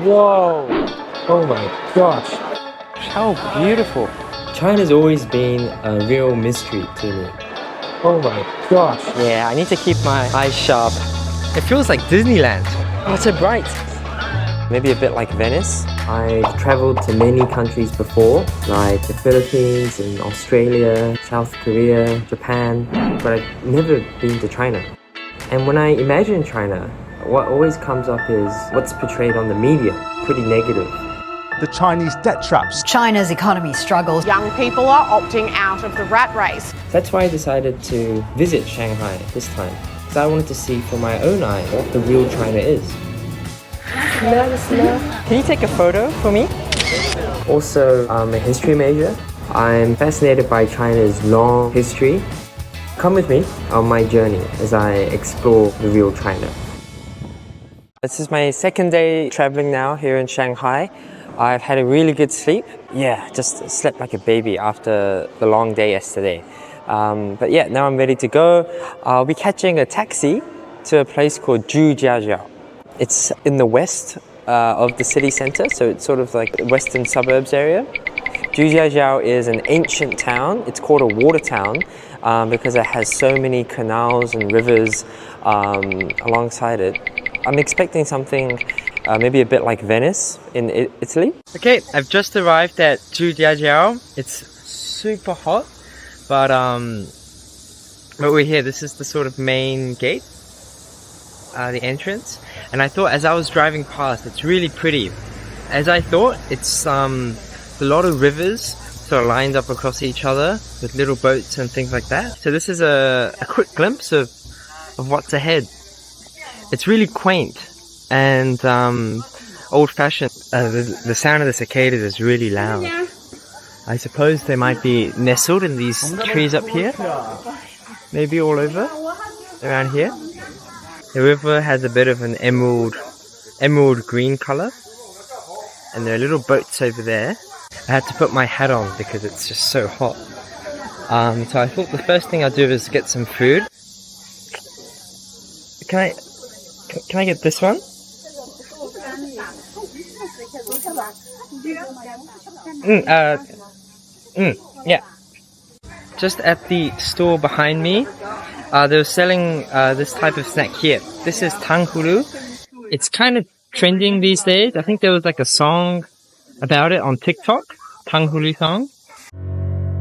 Whoa! Oh my gosh! How beautiful! China's always been a real mystery to me. Oh my gosh! Yeah, I need to keep my eyes sharp. It feels like Disneyland. Oh, it's so bright. Maybe a bit like Venice. I've traveled to many countries before, like the Philippines and Australia, South Korea, Japan, but I've never been to China. And when I imagine China, what always comes up is what's portrayed on the media, pretty negative. The Chinese debt traps. China's economy struggles. Young people are opting out of the rat race. That's why I decided to visit Shanghai this time, because I wanted to see for my own eye what the real China is. Can you take a photo for me? Also, I'm a history major. I'm fascinated by China's long history. Come with me on my journey as I explore the real China. This is my second day traveling now here in Shanghai. I've had a really good sleep. Yeah, just slept like a baby after the long day yesterday. But yeah, now I'm ready to go. I'll be catching a taxi to a place called Zhujiajiao. It's in the west of the city center, so it's sort of like the western suburbs area. Zhujiajiao is an ancient town. It's called a water town because it has so many canals and rivers alongside it. I'm expecting something maybe a bit like Venice in Italy. Okay, I've just arrived at Zhujiajiao. It's super hot, but we're here. This is the sort of main gate, the entrance. And I thought as I was driving past, it's really pretty. As I thought, it's a lot of rivers sort of lined up across each other with little boats and things like that. So this is a quick glimpse of what's ahead. It's really quaint and old-fashioned. The sound of the cicadas is really loud. I suppose they might be nestled in these trees up here. Maybe all over, around here. The river has a bit of an emerald green color. And there are little boats over there. I had to put my hat on because it's just so hot. So I thought the first thing I'll do is get some food. Can I get this one? Yeah. Just at the store behind me, they were selling this type of snack here. This is tanghulu. It's kind of trending these days. I think there was like a song about it on TikTok. tanghulu song.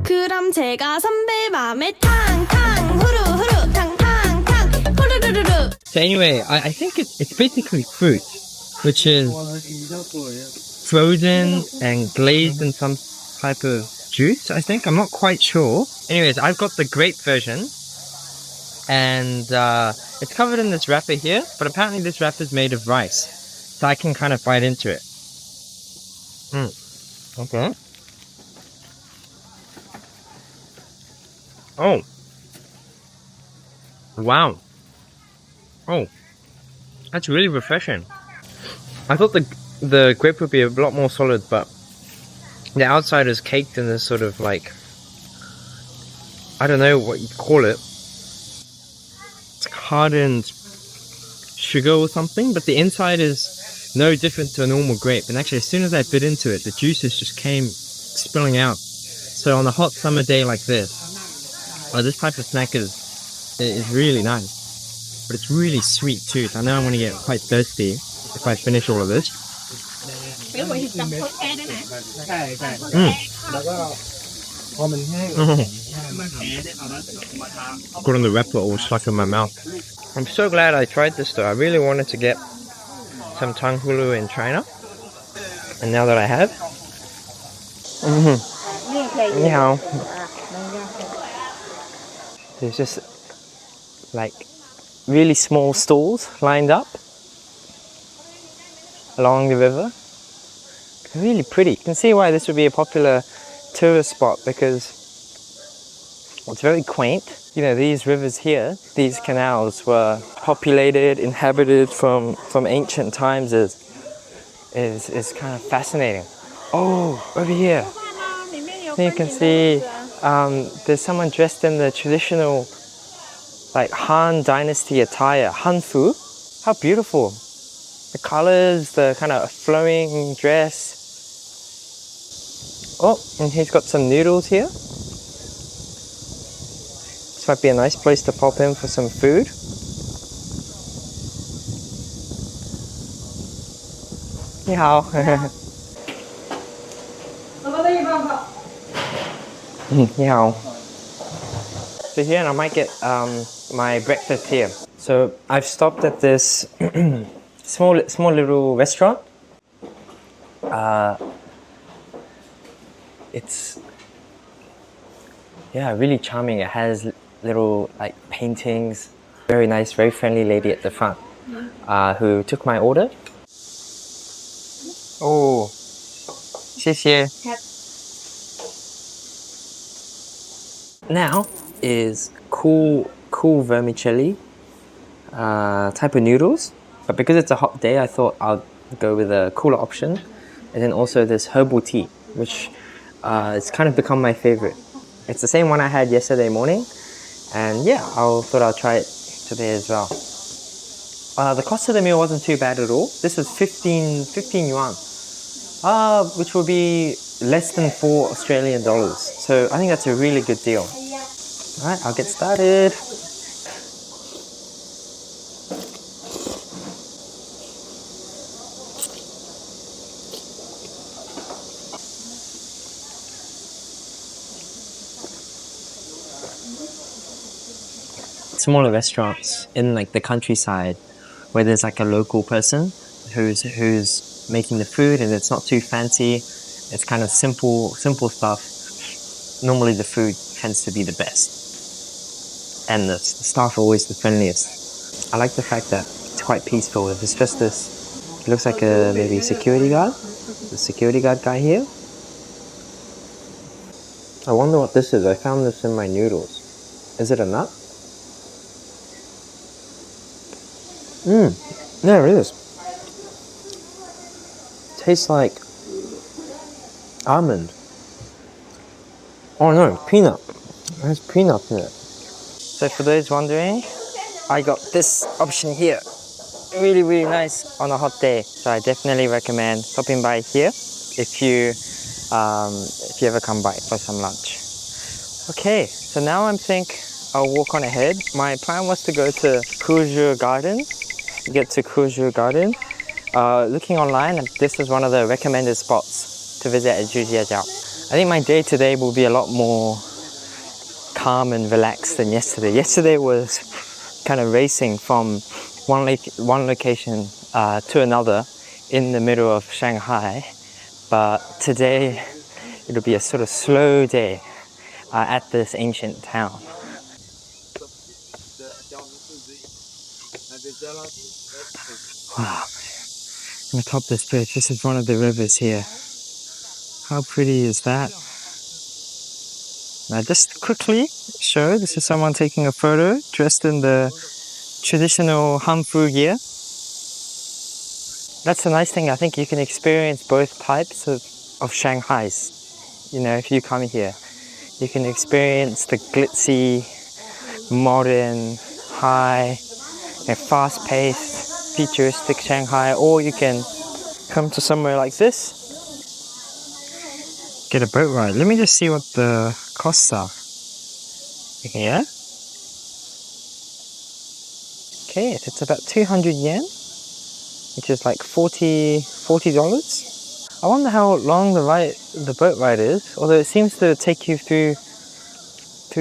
그럼 제가 선배 맘에 탕탕 후루후루 탕탕탕 후루루루루. So anyway, I think it's basically fruit, which is frozen and glazed in some type of juice, I think. I'm not quite sure. Anyways, I've got the grape version. And it's covered in this wrapper here, but apparently this wrapper is made of rice. So I can kind of bite into it. Okay. Oh. Wow. Oh. That's really refreshing. I thought the grape would be a lot more solid, but the outside is caked in this sort of like, I don't know what you call it. It's hardened sugar or something, but the inside is no different to a normal grape. And actually, as soon as I bit into it, the juices just came spilling out. So on a hot summer day like this type of snack is really nice. But it's really sweet too. I know I'm going to get quite thirsty if I finish all of this. Got on the wrapper all stuck in my mouth. I'm so glad I tried this though. I really wanted to get some tanghulu in China. And now that I have. Anyhow. There's just like really small stalls lined up along the river. Really pretty. You can see why this would be a popular tourist spot because it's very quaint. You know, these rivers here, these canals were populated, inhabited from ancient times is kind of fascinating. Oh, over here. You can see there's someone dressed in the traditional like Han Dynasty attire, Hanfu. How beautiful. The colors, the kind of flowing dress. Oh, and he's got some noodles here. This might be a nice place to pop in for some food. Ni hao. Ni hao. So here I might get my breakfast here. So I've stopped at this small little restaurant. It's really charming. It has little like paintings. Very nice, very friendly lady at the front who took my order. Oh, 谢谢. Now is cool vermicelli type of noodles, but because it's a hot day, I thought I'll go with a cooler option. And then also this herbal tea, which it's kind of become my favorite. It's the same one I had yesterday morning, and yeah, thought I'll try it today as well. The cost of the meal wasn't too bad at all. This was 15 yuan, which will be less than $4 Australian. So I think that's a really good deal. All right, I'll get started. Smaller restaurants in like the countryside where there's like a local person who's making the food, and it's not too fancy. It's kind of simple stuff. Normally the food tends to be the best, and the staff are always the friendliest. I like the fact that it's quite peaceful. It's just this, it looks like a maybe security guard, the security guard guy here. I wonder what this is. I found this in my noodles. Is it a nut? Yeah, it is. Tastes like almond. Oh no, peanut. There's peanut in it. So for those wondering, I got this option here. Really, really nice on a hot day. So I definitely recommend stopping by here if you ever come by for some lunch. Okay, so now I think I'll walk on ahead. My plan was to go to Kuzhu Garden. Get to Kuzhu Garden. Looking online, this is one of the recommended spots to visit at Zhujiajiao. I think my day today will be a lot more calm and relaxed than yesterday. Yesterday was kind of racing from one location to another in the middle of Shanghai, but today it'll be a sort of slow day at this ancient town. Wow, I'm gonna top this bridge. This is one of the rivers here. How pretty is that? Now just quickly show, this is someone taking a photo dressed in the traditional Hanfu gear. That's the nice thing. I think you can experience both types of Shanghai's. You know, if you come here, you can experience the glitzy, modern, high, and fast-paced, futuristic Shanghai, or you can come to somewhere like this, get a boat ride. Let me just see what the costs are. Yeah. Okay, it's about 200 yen, which is like $40. I wonder how long the boat ride is, although it seems to take you through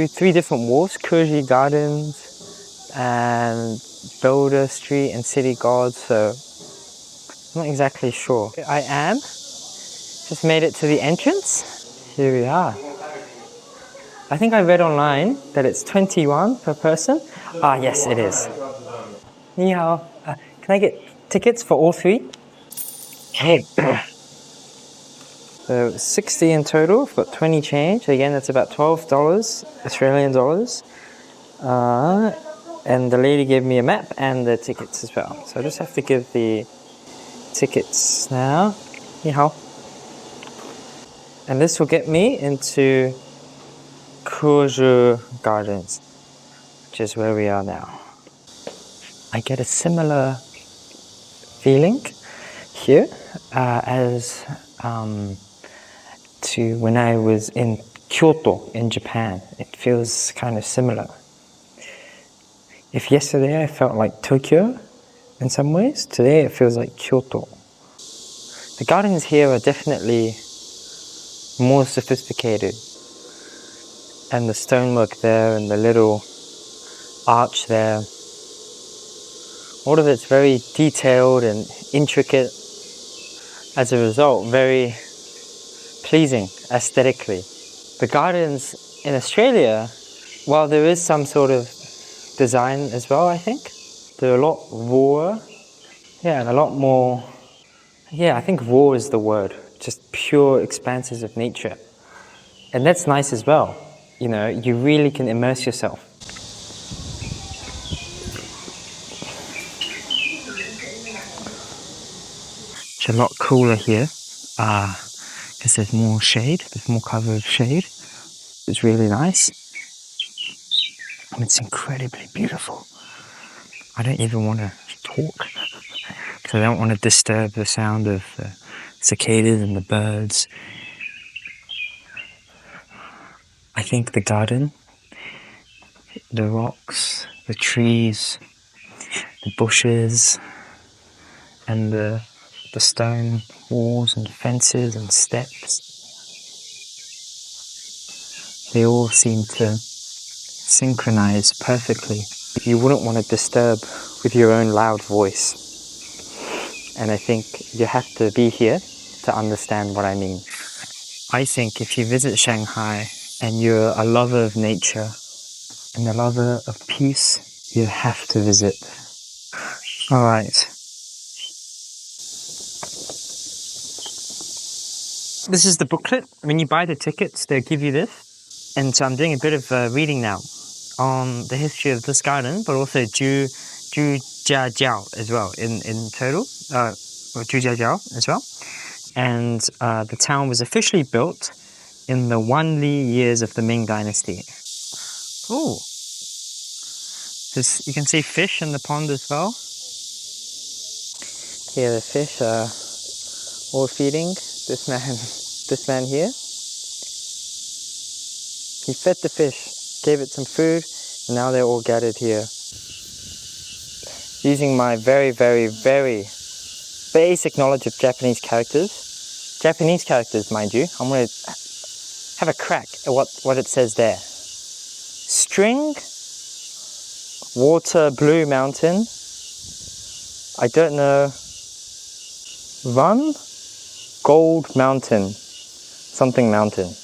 3 different wharfs, Kuzhu Gardens and Boulder Street and City God, so I'm not exactly sure. I am. Just made it to the entrance. Here we are. I think I read online that it's 21 per person. Ah, yes, it is. Ni hao. Can I get tickets for all 3? Okay. So 60 in total. I've got 20 change. Again, that's about $12 Australian dollars. And the lady gave me a map and the tickets as well. So I just have to give the tickets now. Ni hao. And this will get me into Kuzhu Gardens, which is where we are now. I get a similar feeling here as to when I was in Kyoto in Japan. It feels kind of similar. If yesterday I felt like Tokyo in some ways, today it feels like Kyoto. The gardens here are definitely more sophisticated, and the stonework there and the little arch there, all of it's very detailed and intricate. As a result, very pleasing aesthetically. The gardens in Australia, while there is some sort of design as well, I think they're a lot rawer, and a lot more, I think raw is the word, just pure expanses of nature. And that's nice as well, you know, you really can immerse yourself. It's a lot cooler here, because there's more shade, there's more cover of shade. It's really nice. And it's incredibly beautiful. I don't even want to talk, because I don't want to disturb the sound of the cicadas and the birds. I think the garden, the rocks, the trees, the bushes, and the stone walls and fences and steps, they all seem to synchronize perfectly. You wouldn't want to disturb with your own loud voice. And I think you have to be here to understand what I mean. I think if you visit Shanghai and you're a lover of nature and a lover of peace, you have to visit. All right. This is the booklet. When you buy the tickets, they'll give you this. And so I'm doing a bit of reading now on the history of this garden, but also Zhujiajiao as well in total, or Zhujiajiao as well. And the town was officially built in the Wanli years of the Ming Dynasty. Oh, you can see fish in the pond as well. Here the fish are all feeding this man here. He fed the fish, gave it some food, and now they're all gathered here. Using my very, very, very basic knowledge of Japanese characters, mind you, I'm going to have a crack at what it says there. String, water, blue mountain, I don't know, run, gold mountain, something mountain.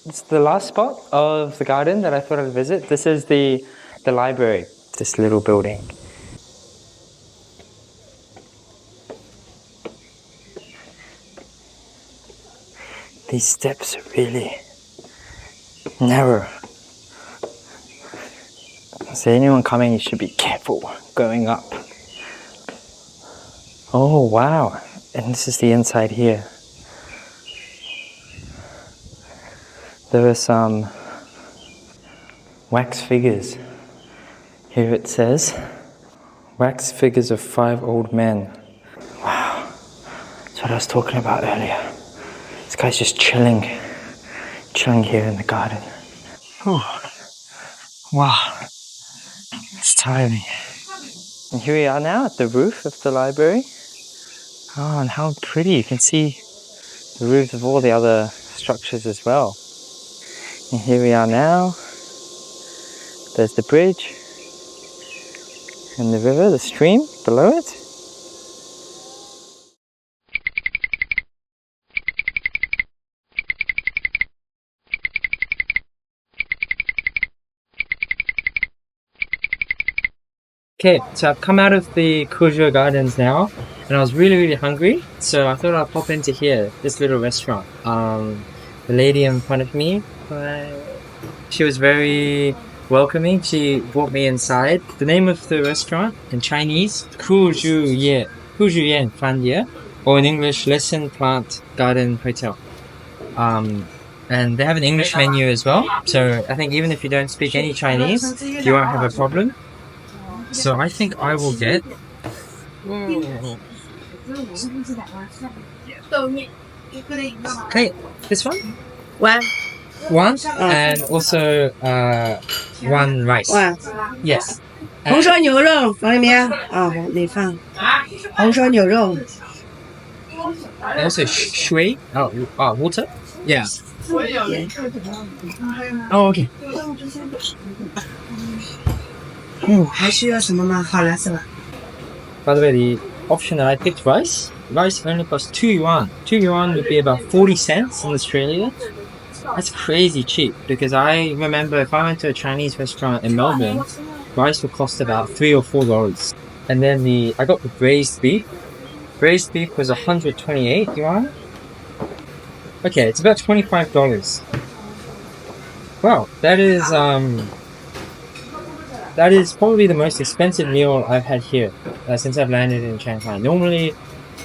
It's the last spot of the garden that I thought I'd visit. This is the library, this little building. These steps are really narrow. So anyone coming, you should be careful going up. Oh wow, and this is the inside here. There are some wax figures. Here it says, wax figures of 5 old men. Wow, that's what I was talking about earlier. This guy's just chilling here in the garden. Whew. Wow, it's tiring. And here we are now at the roof of the library. Oh, and how pretty, you can see the roofs of all the other structures as well. And here we are now. There's the bridge and the river, the stream below it. Okay, so I've come out of the Kujo Gardens now, and I was really hungry, so I thought I'd pop into here, this little restaurant. The lady in front of me, she was very welcoming. She brought me inside. The name of the restaurant in Chinese, Kujuyan Fandia, or in English, Lesson Plant Garden Hotel. And they have an English menu as well, so I think even if you don't speak any Chinese, you won't have a problem. So I think I will get Okay, this one? One. One, and also one rice. One. Yes. 红烧牛肉放里面啊，得放红烧牛肉。 And also shui. Water? Yeah. Oh, okay. 还需要什么吗？好了是吧？ By the way, the option that I picked rice only costs 2 yuan. 2 yuan would be about 40 cents in Australia. That's crazy cheap because I remember if I went to a Chinese restaurant in Melbourne, rice would cost about $3 or $4. And then I got the braised beef. Braised beef was 128 yuan. Okay, it's about $25. Wow, that is probably the most expensive meal I've had here since I've landed in Shanghai. Normally,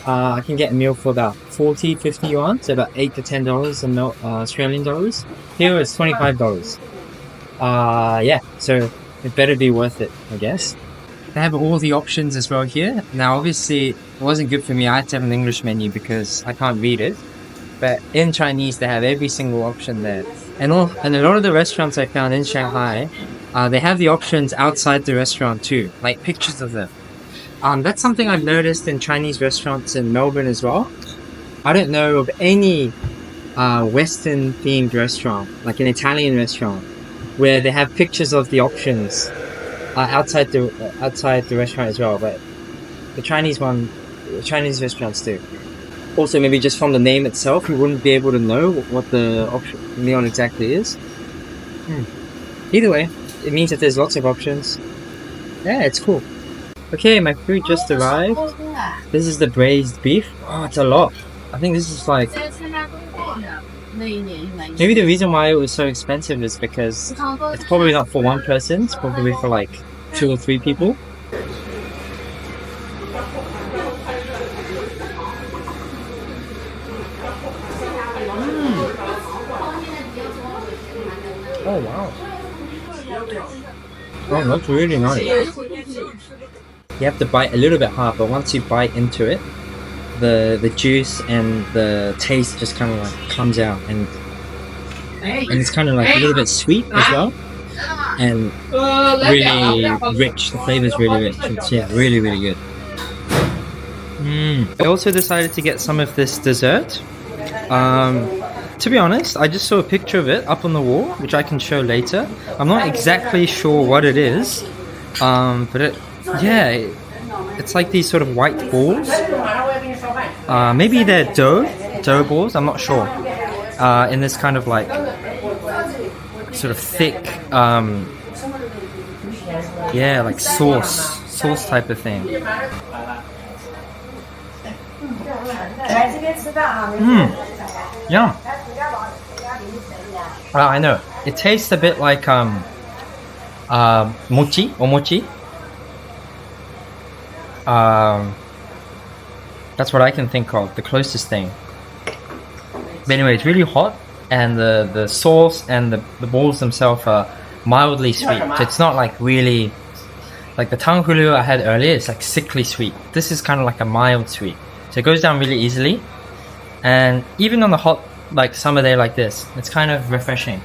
I can get a meal for about 40, 50 yuan, so about $8 to $10 in Australian dollars. Here it's $25. Yeah, so it better be worth it, I guess. They have all the options as well here. Now, obviously, it wasn't good for me. I had to have an English menu because I can't read it. But in Chinese, they have every single option there. And a lot of the restaurants I found in Shanghai, they have the options outside the restaurant too, like pictures of them. That's something I've noticed in Chinese restaurants in Melbourne as well. I don't know of any Western themed restaurant, like an Italian restaurant, where they have pictures of the options outside the restaurant as well. But the Chinese restaurants do. Also, maybe just from the name itself, you wouldn't be able to know what the meal exactly is. Either way, it means that there's lots of options. Yeah, it's cool. Okay, my food just arrived. This is the braised beef. Oh, it's a lot. I think this is like... Maybe the reason why it was so expensive is because it's probably not for one person. It's probably for like 2 or 3 people. Oh wow. Oh, that's really nice. You have to bite a little bit hard, but once you bite into it, the juice and the taste just kind of like comes out, and it's kind of like a little bit sweet as well, and really rich. The flavor is really rich. It's really good. I also decided to get some of this dessert. To be honest, I just saw a picture of it up on the wall, which I can show later. I'm not exactly sure what it is, but it's like these sort of white balls. Maybe they're dough balls, I'm not sure. In this kind of like sort of thick, like sauce type of thing. Yeah. Well, I know. It tastes a bit like mochi. That's what I can think of, the closest thing. But anyway, it's really hot, and the sauce and the balls themselves are mildly sweet. So it's not like really like the tanghulu I had earlier. It's like sickly sweet. This is kind of like a mild sweet, so it goes down really easily. And even on the hot like summer day like this, it's kind of refreshing.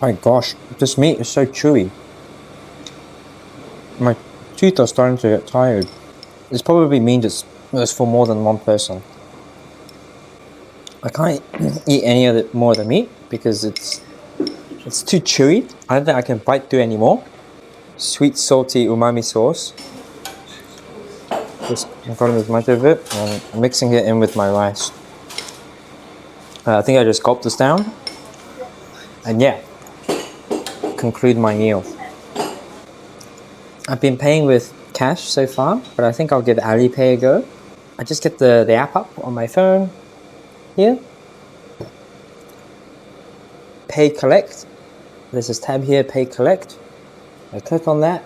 My gosh, this meat is so chewy. My teeth are starting to get tired. This probably means it's for more than one person. I can't eat any of it more of the meat because it's too chewy. I don't think I can bite through any more. Sweet, salty umami sauce. Just got as much of it and I'm mixing it in with my rice. I think I just gulped this down. And yeah, conclude my meal. I've been paying with cash so far, but I think I'll give Alipay a go. I just get the app up on my phone here. Pay collect. There's this tab here, pay collect. I click on that.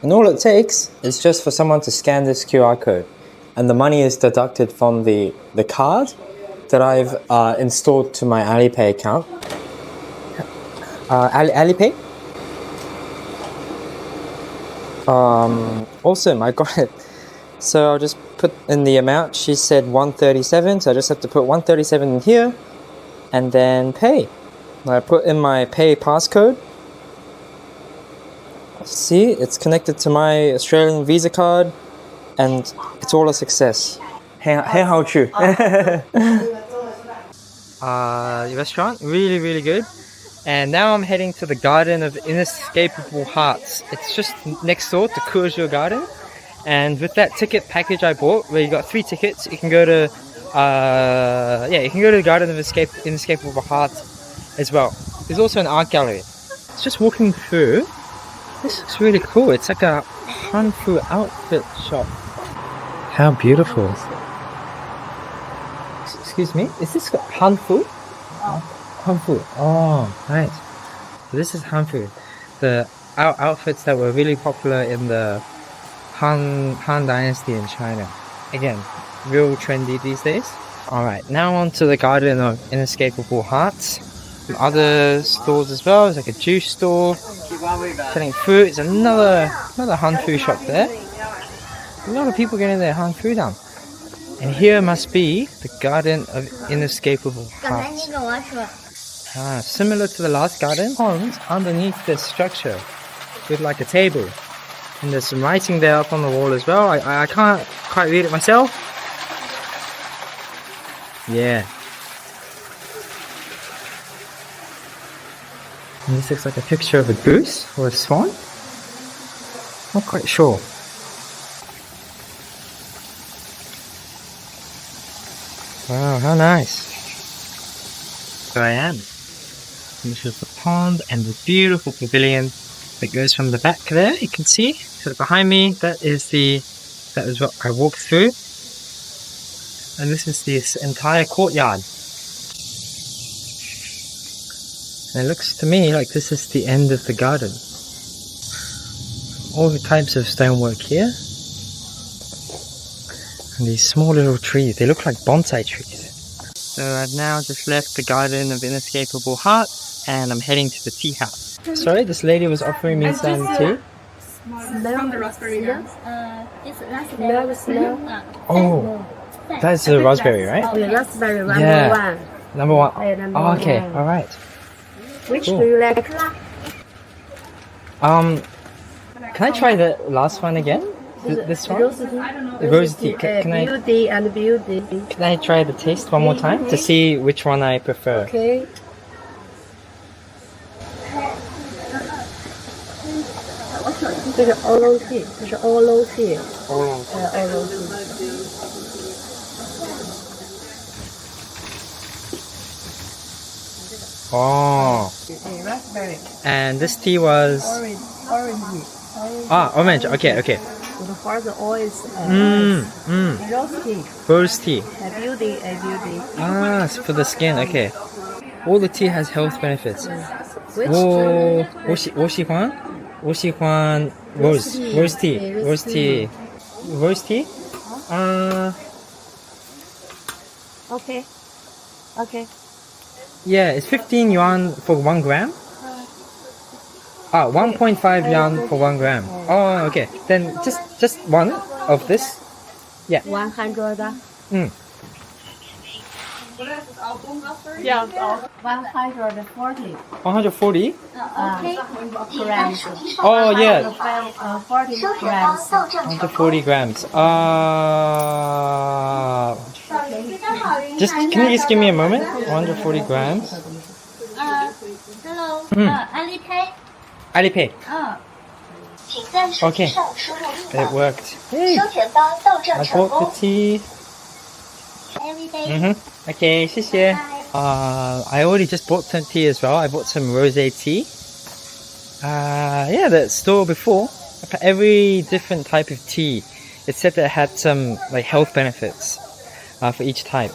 And all it takes is just for someone to scan this QR code. And the money is deducted from the card that I've installed to my Alipay account. Alipay? Awesome, I got it. So I'll just put in the amount. She said 137, so I just have to put 137 in here and then pay. I put in my pay passcode. See, it's connected to my Australian Visa card and it's all a success. The restaurant, really, really good. And now I'm heading to the Garden of Inescapable Hearts. It's just next door to Kurzhou Garden. And with that ticket package I bought, where you got 3 tickets, you can go to, you can go to the Garden of Inescapable Hearts as well. There's also an art gallery. It's just walking through. This looks really cool. It's like a Hanfu outfit shop. How beautiful. Excuse me, is this Hanfu? Hanfu. Oh, nice. So this is Hanfu. The outfits that were really popular in the Han Dynasty in China. Again, real trendy these days. Alright, now on to the Garden of Inescapable Hearts. Some other stores as well. There's like a juice store selling fruit. There's another Hanfu shop there. A lot of people getting their Hanfu down. And here must be the Garden of Inescapable Hearts. Similar to the last garden, ponds underneath the structure with like a table. And there's some writing there up on the wall as well. I can't quite read it myself. Yeah. And this looks like a picture of a goose or a swan. Not quite sure. Wow, how nice. There I am. This is the pond and the beautiful pavilion that goes from the back there, you can see. So behind me, that is what I walked through. And this is this entire courtyard. And it looks to me like this is the end of the garden. All the types of stonework here. And these small little trees, they look like bonsai trees. So I've now just left the Garden of Inescapable Heart and I'm heading to the tea house. Sorry, this lady was offering me some tea. From the raspberry gums. Oh, That's the raspberry, right? The raspberry number Yeah. one. Number 1. Number Oh, okay, one. alright. Which Cool. do you like? Can I try the last one again? This one? Rose tea. The rose tea. Can I Beauty and beauty. can I try the taste one more time to see which one I prefer? Okay. 这是 oolong tea，这是 oolong tea， oolong tea。 Oh. Raspberry, And this tea was orange. orange. Okay. For the oils, rose tea, Rose tea. beauty. It's for the skin. Okay. All the tea has health benefits. Which? 我喜欢 rose tea. Rose tea? Okay. Yeah, it's 15 yuan for 1 gram. 1.5 yuan for 1 gram. Oh, okay. Then just one of this. 100. Yeah. 140 140? grams. Oh, yeah. 40 grams. 140 grams. Can you just give me a moment? 140 grams. Hello. Alipay. Alipay. 请在手机上输入 It worked. Hey, 收钱包到账 I 成 bought 功 the。tea. Everyday. Okay, 谢谢. I already just bought some tea as well. I bought some rosé tea. The store before, for every different type of tea, it said that it had some like health benefits for each type.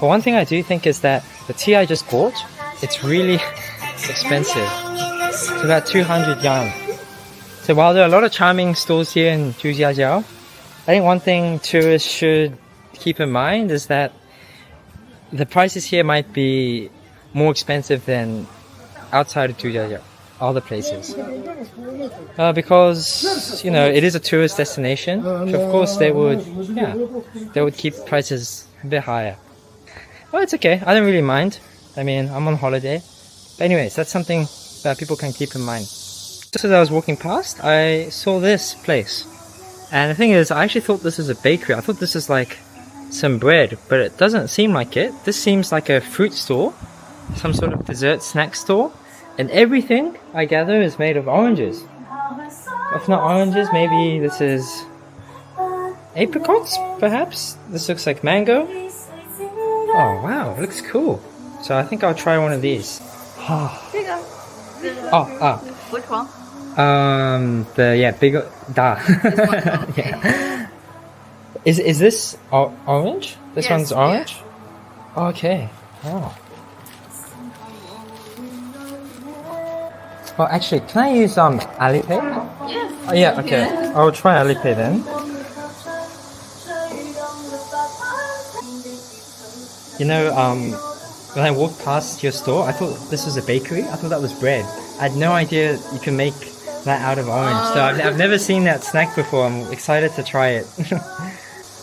But one thing I do think is that the tea I just bought, it's really expensive. It's about 200 yuan. So while there are a lot of charming stores here in Zhujiajiao, I think one thing tourists should keep in mind is that the prices here might be more expensive than outside of Zhujiajiao, other places. Because, you know, it is a tourist destination. So of course they would keep prices a bit higher. Well, it's okay. I don't really mind. I mean, I'm on holiday. But anyways, that's something that people can keep in mind. Just as I was walking past, I saw this place. And the thing is, I actually thought this was a bakery. I thought this was like some bread, but it doesn't seem like it. This seems like a fruit store, some sort of dessert snack store. And everything, I gather, is made of oranges. If not oranges, maybe this is apricots, perhaps? This looks like mango. Oh wow, it looks cool. So I think I'll try one of these. Which one? Bigger. Yeah. Is this orange? This Yes, one's orange? Okay. Oh. Well, actually, can I use Alipay? Yes. Oh, yeah, okay. I'll try Alipay then. You know, when I walked past your store, I thought this was a bakery. I thought that was bread. I had no idea you can make that out of orange. So I've never seen that snack before. I'm excited to try it.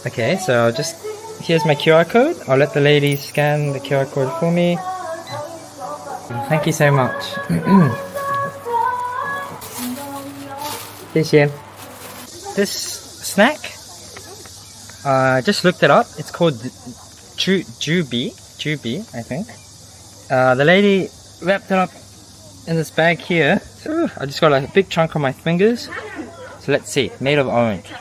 Okay, so here's my QR code. I'll let the lady scan the QR code for me. Thank you so much. 谢谢. This snack, just looked it up. It's called Jubi, I think. The lady wrapped it up in this bag here. Ooh, I just got a big chunk on my fingers. So let's see, made of orange.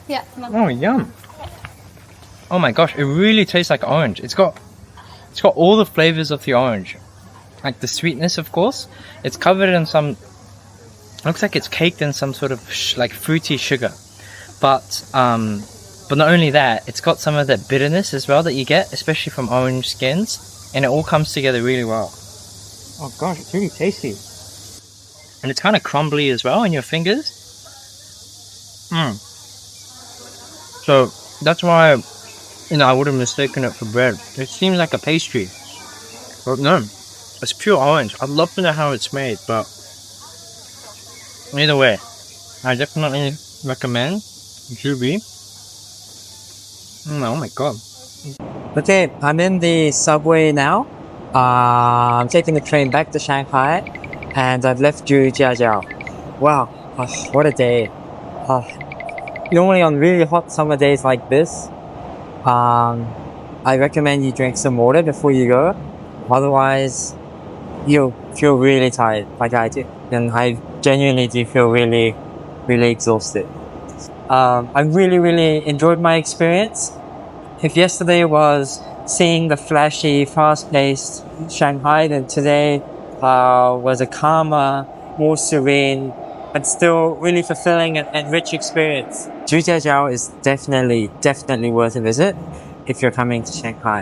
Yeah. Oh, yum. Oh my gosh, it really tastes like orange. It's got all the flavors of the orange. Like the sweetness, of course. It's covered in some, looks like it's caked in some sort of like fruity sugar. But not only that, it's got some of that bitterness as well that you get, especially from orange skins. And it all comes together really well. Oh gosh, it's really tasty. And it's kind of crumbly as well in your fingers. So that's why, you know, I would have mistaken it for bread. It seems like a pastry. But no, it's pure orange. I'd love to know how it's made, but either way, I definitely recommend Jubi. Oh my god. Okay, I'm in the subway now. I'm taking the train back to Shanghai, and I've left Zhujiajiao. Wow, what a day. Normally on really hot summer days like this, I recommend you drink some water before you go. Otherwise, you'll feel really tired like I do. And I genuinely do feel really, really exhausted. I really enjoyed my experience. If yesterday was seeing the flashy, fast-paced Shanghai, then today was a calmer, more serene, but still really fulfilling and rich experience. Zhujiajiao is definitely worth a visit if you're coming to Shanghai.